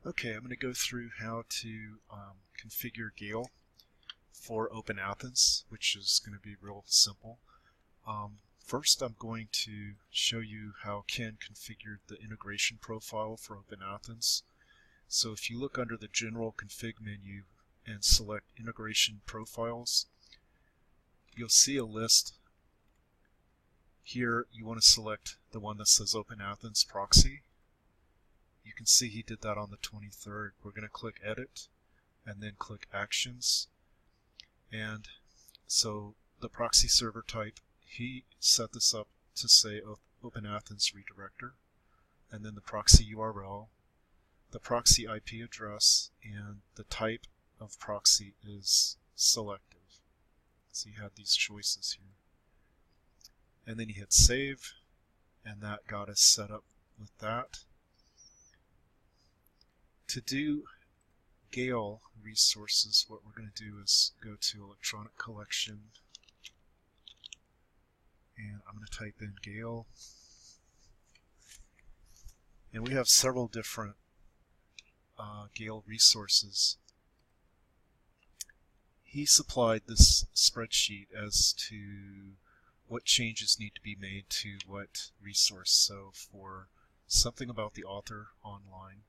Okay, I'm going to go through how to configure GALE for Open Athens, which is going to be real simple. First, I'm going to show you how Ken configured the integration profile for Open Athens. So if you look under the General Config menu and select Integration Profiles, you'll see a list. Here you want to select the one that says Open Athens Proxy. You can see he did that on the 23rd. We're going to click Edit and then click Actions. And so the proxy server type, he set this up to say Open Athens Redirector, and then the proxy URL, the proxy IP address, and the type of proxy is selective. So you have these choices here. And then you hit Save, and that got us set up with that. To do GALE resources, what we're going to do is go to Electronic Collection, and I'm going to type in GALE. And we have several different GALE resources. He supplied this spreadsheet as to what changes need to be made to what resource. So for something about the author online,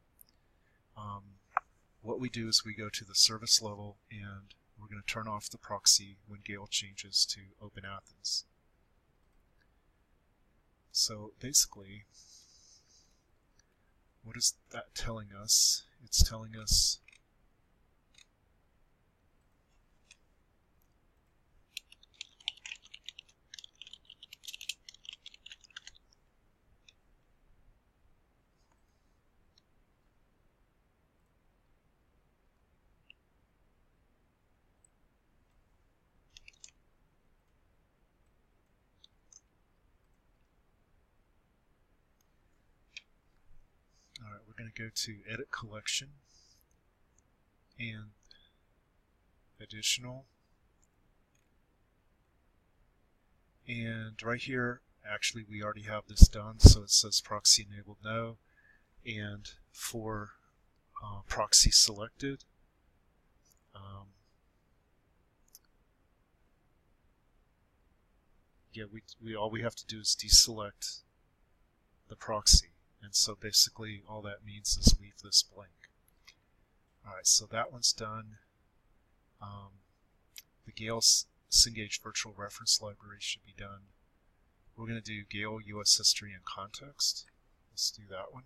what we do is we go to the service level and we're going to turn off the proxy when GALE changes to Open Athens. So basically, what is that telling us? It's telling us Alright, we're going to go to Edit Collection and Additional. And right here, actually we already have this done, so it says Proxy Enabled No. And for Proxy Selected, all we have to do is deselect the proxy. And so basically all that means is leave this blank. Alright, so that one's done. The GALE Cengage Virtual Reference Library should be done. We're going to do GALE US History and Context. Let's do that one.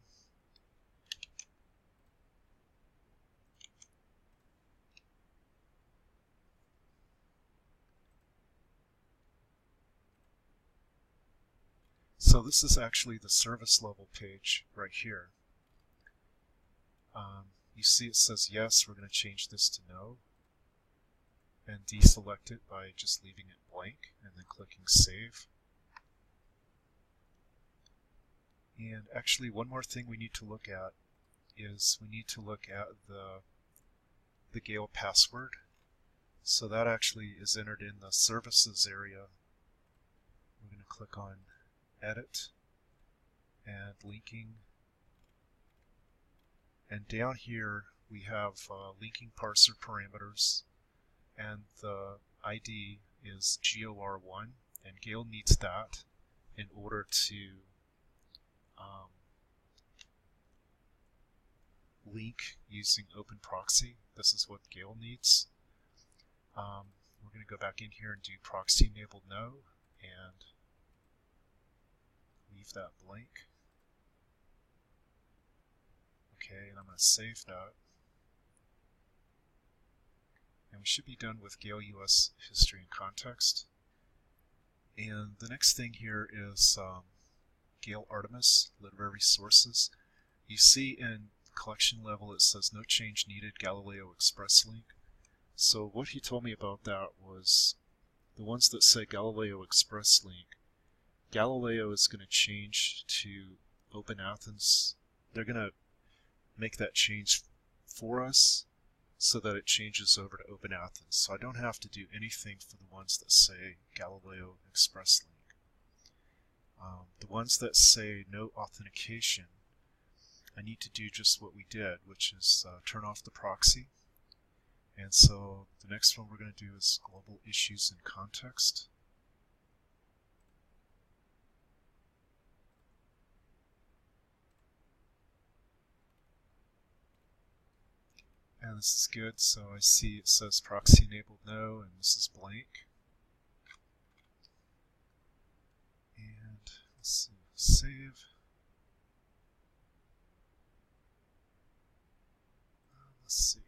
So this is actually the service level page right here. You see it says yes, we're going to change this to no, and deselect it by just leaving it blank and then clicking Save. And actually one more thing we need to look at is we need to look at the GALE password. So that actually is entered in the services area. We're going to click on Edit and Linking, and down here we have linking parser parameters, and the ID is GOR1, and GALE needs that in order to link using Open Proxy. This is what GALE needs. We're going to go back in here and do Proxy Enabled No and leave that blank. Okay, and I'm going to save that. And we should be done with GALE US History and Context. And the next thing here is GALE Artemis Literary Sources. You see in collection level it says no change needed, Galileo Express Link. So what he told me about that was the ones that say Galileo Express Link, Galileo is going to change to Open Athens. They're going to make that change for us so that it changes over to Open Athens. So I don't have to do anything for the ones that say Galileo Express Link. The ones that say no authentication, I need to do just what we did, which is turn off the proxy. And so the next one we're going to do is global issues in context. And this is good, so I see it says proxy enabled no, and this is blank. And let's see, save. Let's see.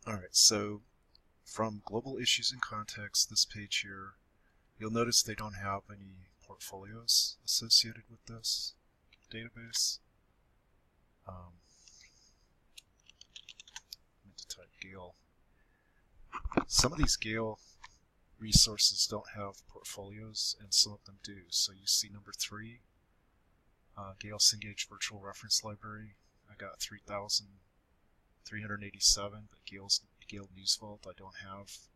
Alright, so from global issues and context, this page here, you'll notice they don't have any portfolios associated with this database. I meant to type GALE. Some of these GALE resources don't have portfolios, and some of them do. So you see number 3, GALE Cengage Virtual Reference Library. I got 3,387, but GALE News Vault I don't have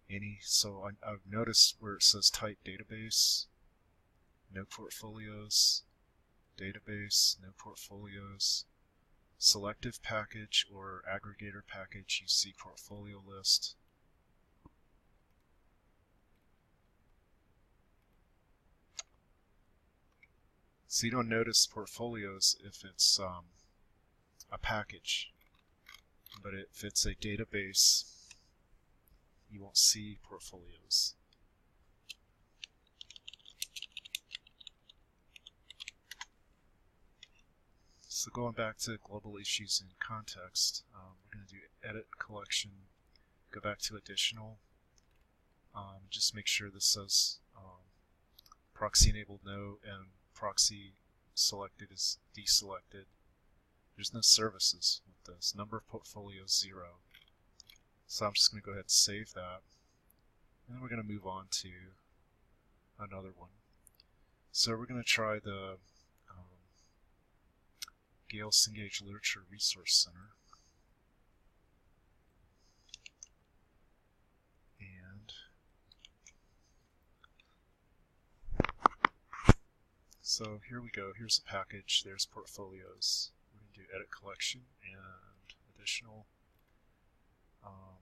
any. So I've noticed where it says type database, no portfolios, database, no portfolios, selective package or aggregator package, you see portfolio list. So you don't notice portfolios if it's a package, but if it's a database, you won't see portfolios. So going back to global issues in context, we're going to do edit collection, go back to additional, just make sure this says proxy enabled no and proxy selected is deselected. There's no services with this. Number of portfolios 0. So I'm just going to go ahead and save that. And then we're going to move on to another one. So we're going to try the GALE Cengage Literature Resource Center. And so here we go. Here's the package. There's portfolios. We're going to do edit collection and additional.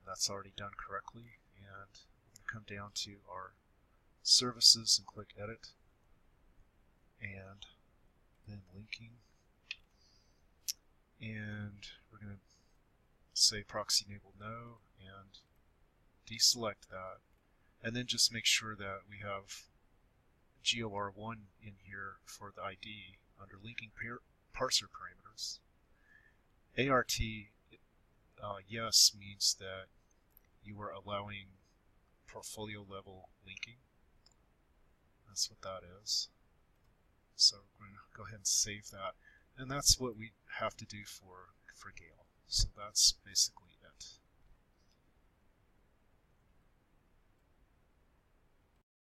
That's already done correctly. And we're going to come down to our services and click edit. And then linking. And we're going to say proxy enabled no and deselect that. And then just make sure that we have GOR1 in here for the ID under linking parser parameters. ART yes means that you are allowing portfolio level linking. That's what that is. So we're going to go ahead and save that. And that's what we have to do for GALE. So that's basically